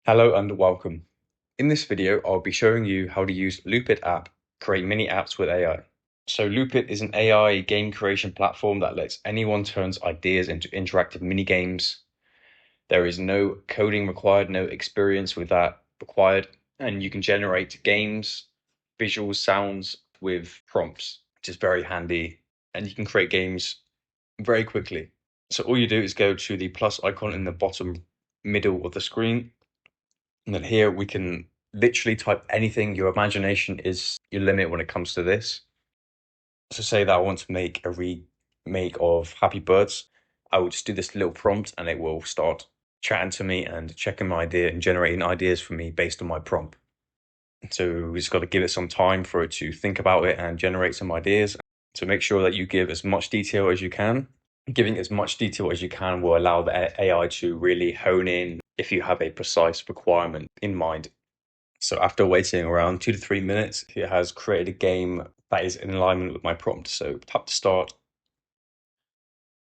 Hello and welcome. In this video, I'll be showing you how to use Loopit App to create mini apps with AI. So Loopit is an AI game creation platform that lets anyone turn ideas into interactive mini games. There is no coding required, no experience with that required, and you can generate games, visuals, sounds with prompts, which is very handy, and you can create games very quickly. So all you do is go to the plus icon in the bottom middle of the screen. And then here we can literally type anything. Your imagination is your limit when it comes to this. So say that I want to make a remake of Happy Birds. I will just do this little prompt and it will start chatting to me and checking my idea and generating ideas for me based on my prompt. So we just got to give it some time for it to think about it and generate some ideas. So make sure that you give as much detail as you can. Giving as much detail as you can will allow the AI to really hone in if you have a precise requirement in mind. So after waiting around 2 to 3 minutes, it has created a game that is in alignment with my prompt. So tap to start.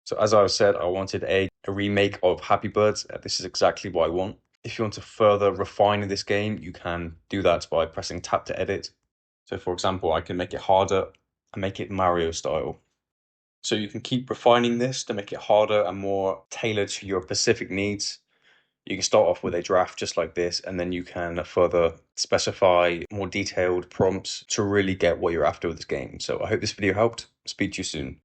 So as I said, I wanted a remake of Happy Birds. This is exactly what I want. If you want to further refine this game, you can do that by pressing tap to edit. So for example, I can make it harder and make it Mario style. So you can keep refining this to make it harder and more tailored to your specific needs. You can start off with a draft just like this, and then you can further specify more detailed prompts to really get what you're after with this game. So I hope this video helped. Speak to you soon.